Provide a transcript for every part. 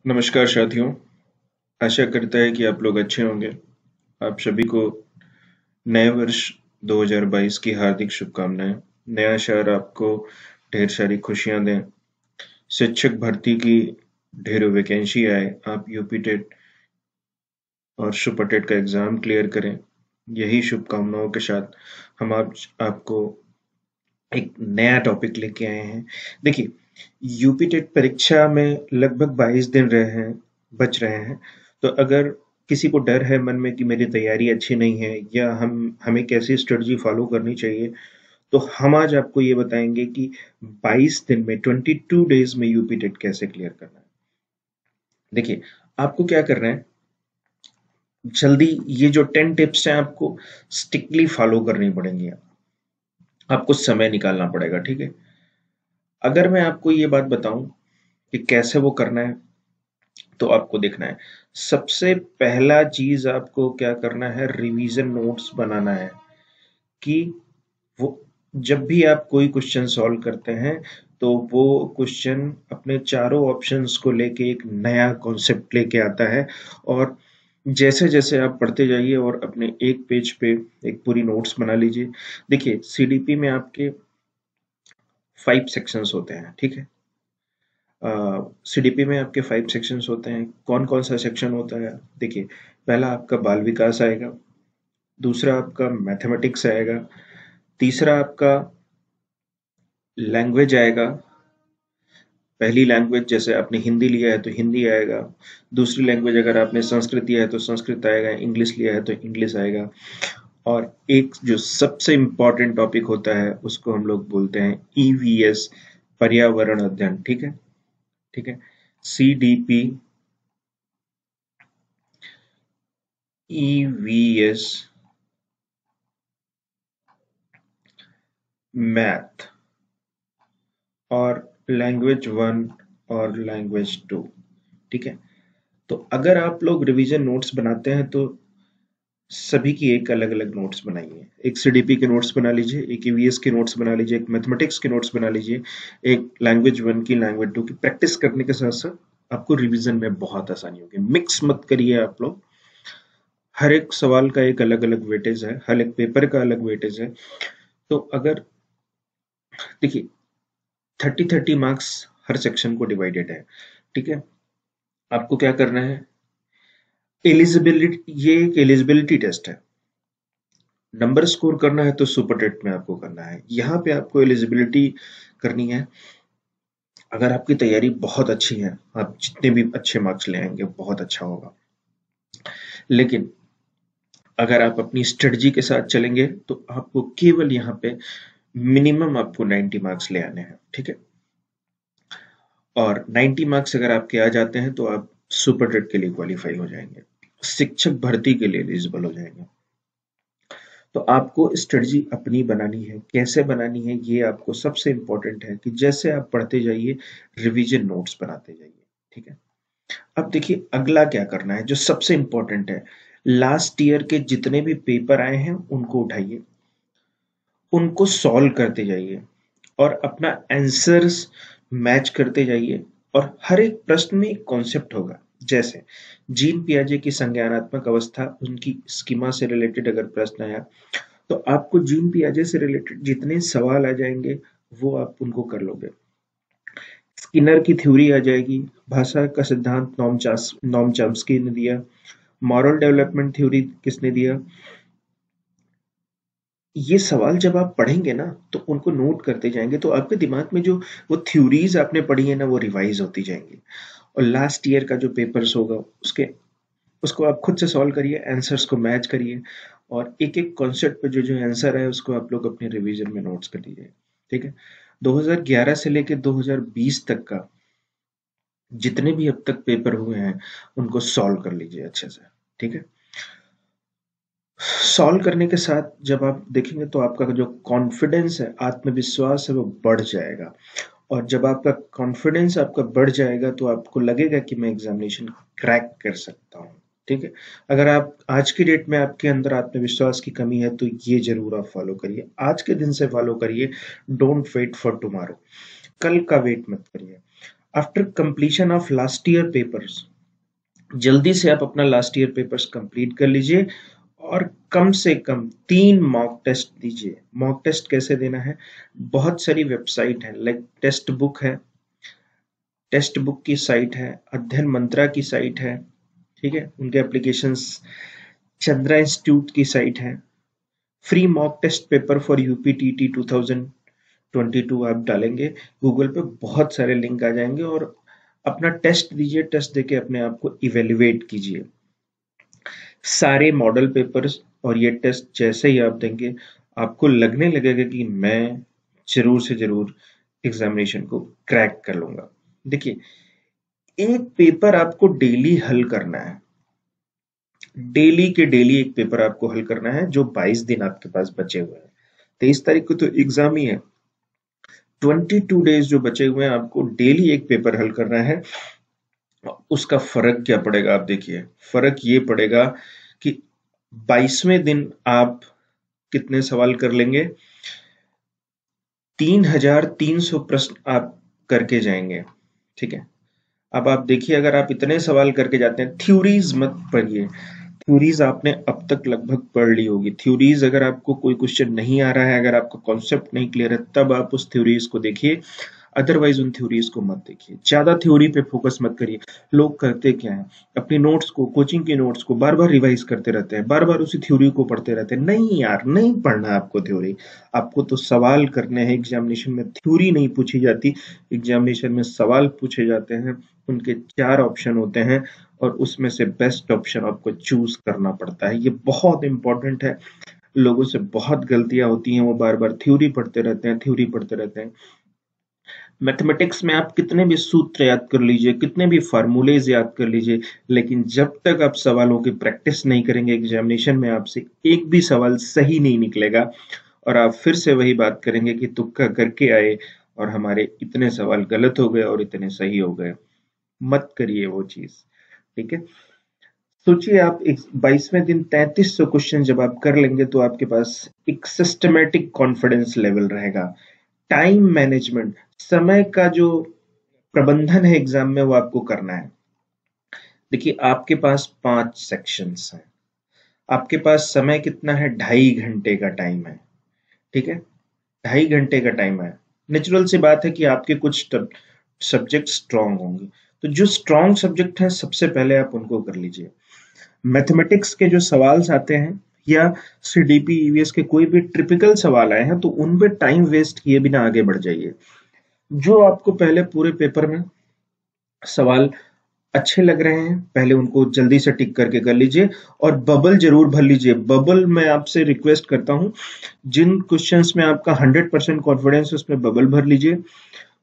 नमस्कार साथियों। आशा करता है कि आप लोग अच्छे होंगे। आप सभी को नए वर्ष 2022 की हार्दिक शुभकामनाएं। नया शहर आपको ढेर सारी खुशियां दें। शिक्षक भर्ती की ढेरों वैकेंसी आए। आप यूपी टेट और सुपर टेट का एग्जाम क्लियर करें। यही शुभकामनाओं के साथ हम आज आपको एक नया टॉपिक लेके आए हैं। देखिए, यूपी टेट परीक्षा में लगभग 22 दिन बच रहे हैं। तो अगर किसी को डर है मन में कि मेरी तैयारी अच्छी नहीं है या हमें कैसी स्ट्रेटजी फॉलो करनी चाहिए, तो हम आज आपको ये बताएंगे कि 22 दिन में 22 डेज में यूपी टेट कैसे क्लियर करना है। देखिए, आपको क्या करना है, जल्दी ये जो 10 टिप्स हैं आपको स्ट्रिक्टली फॉलो करनी पड़ेंगी। आपको समय निकालना पड़ेगा, ठीक है। अगर मैं आपको ये बात बताऊं कि कैसे वो करना है, तो आपको देखना है, सबसे पहला चीज आपको क्या करना है, रिवीजन नोट्स बनाना है। कि वो जब भी आप कोई क्वेश्चन सॉल्व करते हैं, तो वो क्वेश्चन अपने चारों ऑप्शंस को लेके एक नया कॉन्सेप्ट लेके आता है। और जैसे जैसे आप पढ़ते जाइए और अपने एक पेज पे एक पूरी नोट्स बना लीजिए। देखिए, सीडीपी में आपके 5 सेक्शंस होते हैं, ठीक है। सीडीपी में आपके 5 सेक्शंस होते हैं। कौन कौन सा सेक्शन होता है? देखिए, पहला आपका बाल विकास आएगा, दूसरा आपका मैथमेटिक्स आएगा, तीसरा आपका लैंग्वेज आएगा। पहली लैंग्वेज जैसे आपने हिंदी लिया है तो हिंदी आएगा, दूसरी लैंग्वेज अगर आपने संस्कृत लिया है तो संस्कृत आएगा, इंग्लिश लिया है तो इंग्लिश आएगा। और एक जो सबसे इम्पोर्टेंट टॉपिक होता है उसको हम लोग बोलते हैं ईवीएस, पर्यावरण अध्ययन, ठीक है। ठीक है, सीडीपी, ईवीएस, मैथ और लैंग्वेज 1 और लैंग्वेज 2, ठीक है। तो अगर आप लोग रिवीजन नोट्स बनाते हैं तो सभी की एक अलग अलग नोट्स बनाइए। एक सीडीपी के नोट्स बना लीजिए, एक ईवीएस के नोट्स बना लीजिए, एक मैथमेटिक्स के नोट्स बना लीजिए, एक लैंग्वेज 1 की, लैंग्वेज 2 की। प्रैक्टिस करने के साथ साथ आपको रिवीजन में बहुत आसानी होगी। मिक्स मत करिए आप लोग। हर एक सवाल का एक अलग अलग वेटेज है, हर एक पेपर का अलग वेटेज है। तो अगर देखिए, 30-30 मार्क्स हर सेक्शन को डिवाइडेड है, ठीक है। आपको क्या करना है, एलिजिबिलिटी, ये एक एलिजिबिलिटी टेस्ट है। नंबर स्कोर करना है तो सुपर टेट में आपको करना है, यहाँ पे आपको एलिजिबिलिटी करनी है। अगर आपकी तैयारी बहुत अच्छी है, आप जितने भी अच्छे मार्क्स ले आएंगे बहुत अच्छा होगा। लेकिन अगर आप अपनी स्ट्रेटजी के साथ चलेंगे तो आपको केवल यहाँ पे मिनिमम आपको 90 मार्क्स ले आने हैं, ठीक है। और 90 मार्क्स अगर आपके आ जाते हैं तो आप सुपर टेट के लिए क्वालिफाई हो जाएंगे, शिक्षक भर्ती के लिए एलिजिबल हो जाएंगे। तो आपको स्ट्रेटजी अपनी बनानी है। कैसे बनानी है ये आपको सबसे इंपॉर्टेंट है कि जैसे आप पढ़ते जाइए, रिवीजन नोट्स बनाते जाइए, ठीक है। अब देखिए, अगला क्या करना है जो सबसे इंपॉर्टेंट है, लास्ट ईयर के जितने भी पेपर आए हैं उनको उठाइए, उनको सॉल्व करते जाइए और अपना आंसर्स मैच करते जाइए। और हर एक प्रश्न में एक कॉन्सेप्ट होगा। जैसे जीन पियाजे की संज्ञानात्मक अवस्था, उनकी स्कीमा से रिलेटेड अगर प्रश्न आया, तो आपको जीन पियाजे से रिलेटेड जितने सवाल आ जाएंगे वो आप उनको कर लोगे। स्किनर की थ्योरी आ जाएगी, भाषा का सिद्धांत नॉम चॉम्स्की ने दिया, मॉरल डेवलपमेंट थ्योरी किसने दिया। ये सवाल जब आप पढ़ेंगे ना तो उनको नोट करते जाएंगे, तो आपके दिमाग में जो वो थ्योरीज आपने पढ़ी है ना, वो रिवाइज होती जाएंगी। और लास्ट ईयर का जो पेपर्स होगा उसके उसको आप खुद से सॉल्व करिए, आंसर्स को मैच करिए, और एक एक कॉन्सेप्ट पे जो जो आंसर है उसको आप लोग अपने रिवीजन में नोट्स कर लीजिए, ठीक है। 2011 से लेके 2020 तक का जितने भी अब तक पेपर हुए हैं उनको सॉल्व कर लीजिए अच्छे से, ठीक है। सॉल्व करने के साथ जब आप देखेंगे तो आपका जो कॉन्फिडेंस है, आत्मविश्वास है, वो बढ़ जाएगा। और जब आपका कॉन्फिडेंस आपका बढ़ जाएगा तो आपको लगेगा कि मैं एग्जामिनेशन क्रैक कर सकता हूँ, ठीक है। अगर आप आज की डेट में आपके अंदर आत्मविश्वास की कमी है तो ये जरूर आप फॉलो करिए, आज के दिन से फॉलो करिए। डोंट वेट फॉर टुमारो, कल का वेट मत करिए। After completion of last year papers, जल्दी से आप अपना लास्ट ईयर पेपर्स कंप्लीट कर लीजिए और कम से कम 3 मॉक टेस्ट दीजिए। मॉक टेस्ट कैसे देना है, बहुत सारी वेबसाइट है, लाइक टेस्ट बुक है, टेस्ट बुक की साइट है, अध्ययन मंत्रा की साइट है, ठीक है, उनके एप्लीकेशंस, चंद्रा इंस्टीट्यूट की साइट है, free mock test paper for UPTT 2022 आप डालेंगे गूगल पे, बहुत सारे लिंक आ जाएंगे और अपना टेस्ट दीजिए, टेस्ट देके अपने आप को इवेल्युएट कीजिए। सारे मॉडल पेपर्स और ये टेस्ट जैसे ही आप देंगे आपको लगने लगेगा कि मैं जरूर से जरूर एग्जामिनेशन को क्रैक कर लूंगा। देखिए, एक पेपर आपको डेली हल करना है, डेली के डेली एक पेपर आपको हल करना है, जो 22 दिन आपके पास बचे हुए हैं। 23 तारीख को तो एग्जाम ही है, 22 डेज जो बचे हुए हैं आपको डेली एक पेपर हल करना है। उसका फर्क क्या पड़ेगा, आप देखिए, फर्क ये पड़ेगा कि 22वें दिन आप कितने सवाल कर लेंगे, 3300 प्रश्न आप करके जाएंगे, ठीक है। अब आप देखिए, अगर आप इतने सवाल करके जाते हैं, थ्योरीज मत पढ़िए, थ्योरीज आपने अब तक लगभग पढ़ ली होगी। थ्योरीज अगर आपको कोई क्वेश्चन नहीं आ रहा है, अगर आपका कॉन्सेप्ट नहीं क्लियर है, तब आप उस थ्योरीज को देखिए, अदरवाइज उन थ्योरीज को मत देखिए। ज्यादा थ्योरी पे फोकस मत करिए। लोग करते क्या है, अपनी नोट्स को, कोचिंग के नोट्स को बार बार रिवाइज करते रहते हैं, बार बार उसी थ्योरी को पढ़ते रहते हैं। नहीं यार, नहीं पढ़ना है आपको थ्योरी, आपको तो सवाल करने हैं। एग्जामिनेशन में थ्योरी नहीं पूछी जाती, एग्जामिनेशन में सवाल पूछे जाते हैं, उनके 4 ऑप्शन होते हैं और उसमें से बेस्ट ऑप्शन आपको चूज करना पड़ता है। ये बहुत इंपॉर्टेंट है। लोगों से बहुत गलतियां होती हैं, वो बार बार थ्योरी पढ़ते रहते हैं, थ्योरी पढ़ते रहते हैं। मैथमेटिक्स में आप कितने भी सूत्र याद कर लीजिए, कितने भी फार्मूलेज याद कर लीजिए, लेकिन जब तक आप सवालों की प्रैक्टिस नहीं करेंगे, एग्जामिनेशन में आपसे एक भी सवाल सही नहीं निकलेगा और आप फिर से वही बात करेंगे कि तुक्का करके आए और हमारे इतने सवाल गलत हो गए और इतने सही हो गए। मत करिए वो चीज, ठीक है। सोचिए, आप 22वें दिन 3300 क्वेश्चन जब आप कर लेंगे तो आपके पास एक सिस्टमेटिक कॉन्फिडेंस लेवल रहेगा। टाइम मैनेजमेंट, समय का जो प्रबंधन है एग्जाम में, वो आपको करना है। देखिए, आपके पास 5 सेक्शंस हैं, आपके पास समय कितना है, 2.5 घंटे का टाइम है, ठीक है, 2.5 घंटे का टाइम है। नेचुरल सी बात है कि आपके कुछ सब्जेक्ट स्ट्रांग होंगे, तो जो स्ट्रांग सब्जेक्ट हैं सबसे पहले आप उनको कर लीजिए। मैथमेटिक्स के जो सवाल आते हैं या सीडीपी ईवीएस के कोई भी ट्रिपिकल सवाल आए हैं, तो उन पे टाइम वेस्ट किए बिना आगे बढ़ जाइए। जो आपको पहले पूरे पेपर में सवाल अच्छे लग रहे हैं, पहले उनको जल्दी से टिक करके कर लीजिए और बबल जरूर भर लीजिए। बबल मैं आपसे रिक्वेस्ट करता हूं, जिन क्वेश्चंस में आपका 100% कॉन्फिडेंस, उसमें बबल भर लीजिए।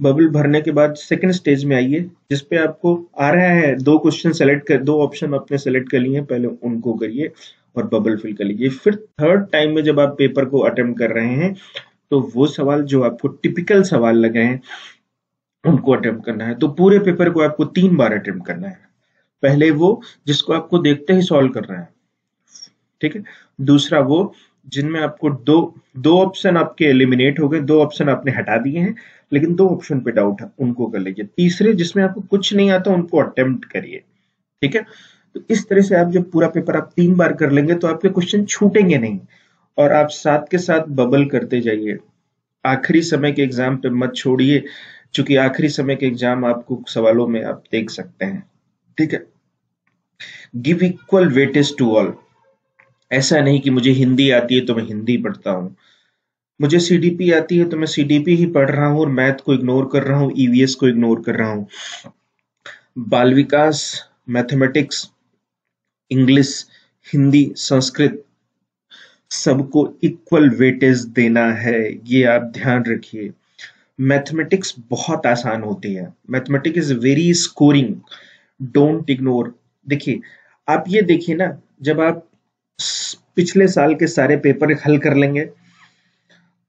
बबल भरने के बाद सेकंड स्टेज में आइए, जिसपे आपको आ रहा है 2 क्वेश्चन सेलेक्ट कर, 2 ऑप्शन आपने सेलेक्ट कर लिए हैं, पहले उनको करिए और बबल फिल कर लीजिए। फिर थर्ड टाइम में जब आप पेपर को अटेम्प्ट कर रहे हैं, तो वो सवाल जो आपको टिपिकल सवाल लगे हैं उनको अटेम्प्ट करना है। तो पूरे पेपर को आपको 3 बार अटेम्प्ट करना है। पहले वो जिसको आपको देखते ही सॉल्व करना है, ठीक है। दूसरा वो जिनमें आपको दो ऑप्शन आपके एलिमिनेट हो गए, 2 ऑप्शन आपने हटा दिए हैं, लेकिन 2 ऑप्शन पे डाउट है, उनको कर लीजिए। तीसरे जिसमें आपको कुछ नहीं आता, उनको अटेम्प्ट करिए, ठीक है। तो इस तरह से आप जब पूरा पेपर आप 3 बार कर लेंगे तो आपके क्वेश्चन छूटेंगे नहीं और आप साथ के साथ बबल करते जाइए। आखिरी समय के एग्जाम पे मत छोड़िए, क्योंकि आखिरी समय के एग्जाम आपको सवालों में आप देख सकते हैं, ठीक है। Give equal weightage to all. ऐसा नहीं कि मुझे हिंदी आती है तो मैं हिंदी पढ़ता हूँ, मुझे सीडीपी आती है तो मैं सीडीपी ही पढ़ रहा हूँ और मैथ को इग्नोर कर रहा हूँ, ईवीएस को इग्नोर कर रहा हूँ। बाल विकास, मैथमेटिक्स, इंग्लिश, हिंदी, संस्कृत, सबको इक्वल वेटेज देना है, ये आप ध्यान रखिए। मैथमेटिक्स बहुत आसान होती है, mathematics is very scoring, don't ignore. देखिए, आप ये देखिए ना, जब आप पिछले साल के सारे पेपर हल कर लेंगे,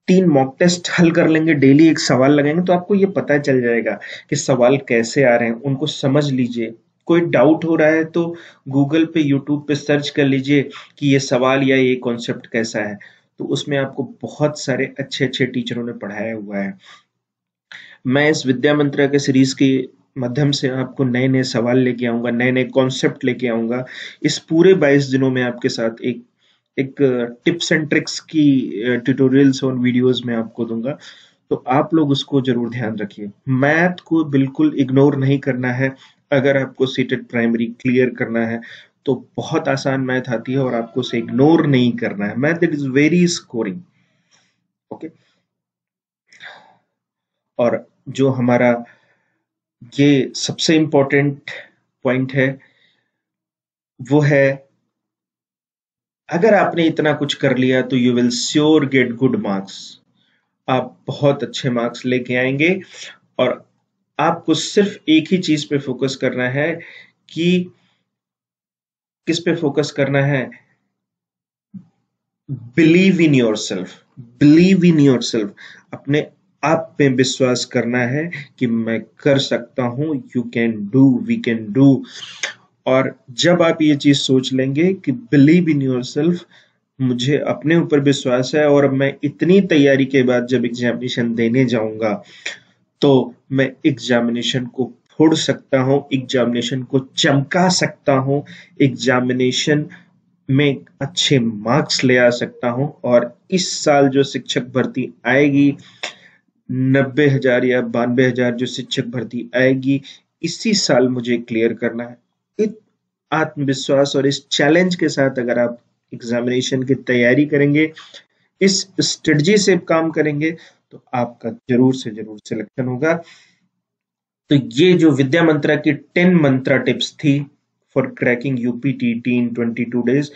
3 मॉक टेस्ट हल कर लेंगे, डेली एक सवाल लगाएंगे, तो आपको ये पता चल जाएगा कि सवाल कैसे आ रहे हैं, उनको समझ लीजिए। कोई डाउट हो रहा है तो गूगल पे, यूट्यूब पे सर्च कर लीजिए कि ये सवाल या ये कॉन्सेप्ट कैसा है, तो उसमें आपको बहुत सारे अच्छे अच्छे टीचरों ने पढ़ाया हुआ है। मैं इस विद्या मंत्रा के सीरीज की माध्यम से आपको नए नए सवाल लेके आऊंगा, नए नए कॉन्सेप्ट लेके आऊंगा। इस पूरे 22 दिनों में आपके साथ एक एक टिप्स एंड ट्रिक्स की ट्यूटोरियल्स और वीडियोस में आपको दूंगा, तो आप लोग उसको जरूर ध्यान रखिए। मैथ को बिल्कुल इग्नोर नहीं करना है। अगर आपको सीटेड प्राइमरी क्लियर करना है तो बहुत आसान मैथ आती है और आपको उसे इग्नोर नहीं करना है। Math it is very scoring. Okay. और जो हमारा ये सबसे इंपॉर्टेंट पॉइंट है वो है, अगर आपने इतना कुछ कर लिया तो you will sure get good marks. आप बहुत अच्छे मार्क्स लेके आएंगे। और आपको सिर्फ एक ही चीज पे फोकस करना है कि किस पे फोकस करना है? Believe in your self. Believe in your self. अपने आप पे विश्वास करना है कि मैं कर सकता हूं। You can do, we can do. और जब आप ये चीज सोच लेंगे कि बिलीव इन योर सेल्फ, मुझे अपने ऊपर विश्वास है और मैं इतनी तैयारी के बाद जब एग्जामिनेशन देने जाऊंगा तो मैं एग्जामिनेशन को फोड़ सकता हूं, एग्जामिनेशन को चमका सकता हूं, एग्जामिनेशन में अच्छे मार्क्स ले आ सकता हूं। और इस साल जो शिक्षक भर्ती आएगी, 90,000 या 92,000 जो शिक्षक भर्ती आएगी, इसी साल मुझे क्लियर करना है। इस आत्मविश्वास और इस चैलेंज के साथ अगर आप एग्जामिनेशन की तैयारी करेंगे, इस स्ट्रेटजी से काम करेंगे, तो आपका जरूर से जरूर सिलेक्शन होगा। तो ये जो विद्या मंत्रा की 10 मंत्रा टिप्स थी for cracking UPTT in 22 days,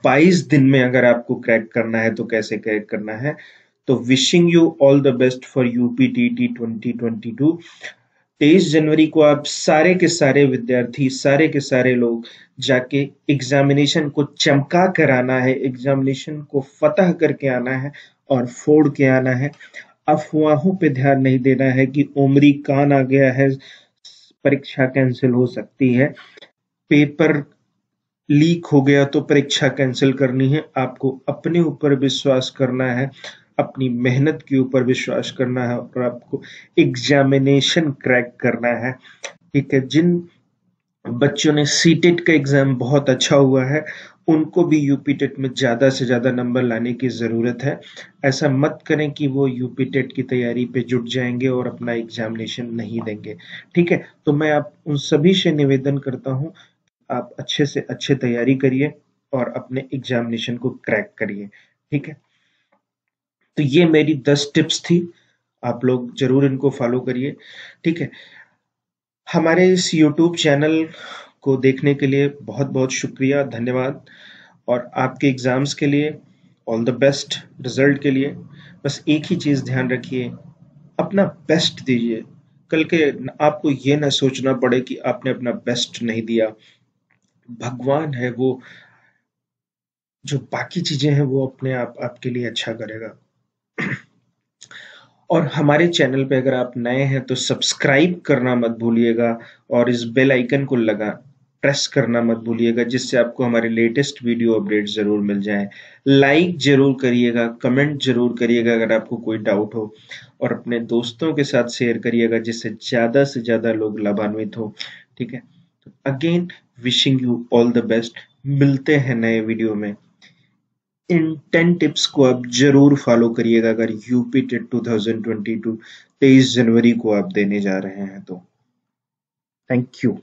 22 दिन में अगर आपको क्रैक करना है तो कैसे क्रैक करना है। तो wishing you all the best for UPTT 2022। 23 जनवरी को आप सारे के सारे विद्यार्थी, सारे के सारे लोग जाके एग्जामिनेशन को चमका कर आना है, एग्जामिनेशन को फतह करके आना है और फोड़ के आना है। अफवाहों पे ध्यान नहीं देना है कि उमरी कान आ गया है, परीक्षा कैंसिल हो सकती है, पेपर लीक हो गया तो परीक्षा कैंसिल करनी है। आपको अपने ऊपर विश्वास करना है, अपनी मेहनत के ऊपर विश्वास करना है और आपको एग्जामिनेशन क्रैक करना है। ठीक है। जिन बच्चों ने सीटेट का एग्जाम बहुत अच्छा हुआ है, उनको भी यूपी टेट में ज्यादा से ज्यादा नंबर लाने की जरूरत है। ऐसा मत करें कि वो यूपी टेट की तैयारी पे जुट जाएंगे और अपना एग्जामिनेशन नहीं देंगे। ठीक है। तो मैं आप उन सभी से निवेदन करता हूं, आप अच्छे से अच्छे तैयारी करिए और अपने एग्जामिनेशन को क्रैक करिए। ठीक है। तो ये मेरी 10 टिप्स थी, आप लोग जरूर इनको फॉलो करिए। ठीक है। हमारे इस यूट्यूब चैनल को देखने के लिए बहुत बहुत शुक्रिया, धन्यवाद। और आपके एग्जाम्स के लिए ऑल द बेस्ट, रिजल्ट के लिए बस एक ही चीज ध्यान रखिए, अपना बेस्ट दीजिए। कल के आपको ये ना सोचना पड़े कि आपने अपना बेस्ट नहीं दिया। भगवान है वो, जो बाकी चीजें हैं वो अपने आप आपके लिए अच्छा करेगा। और हमारे चैनल पे अगर आप नए हैं तो सब्सक्राइब करना मत भूलिएगा और इस बेल आइकन को लगा प्रेस करना मत भूलिएगा, जिससे आपको हमारे लेटेस्ट वीडियो अपडेट जरूर मिल जाए। लाइक जरूर करिएगा, कमेंट जरूर करिएगा अगर आपको कोई डाउट हो, और अपने दोस्तों के साथ शेयर करिएगा जिससे ज्यादा से ज्यादा लोग लाभान्वित हो। ठीक है। तो again wishing you all the best. मिलते हैं नए वीडियो में। इन 10 टिप्स को आप जरूर फॉलो करिएगा अगर यूपी टेट 2022 23 जनवरी को आप देने जा रहे हैं तो। Thank you.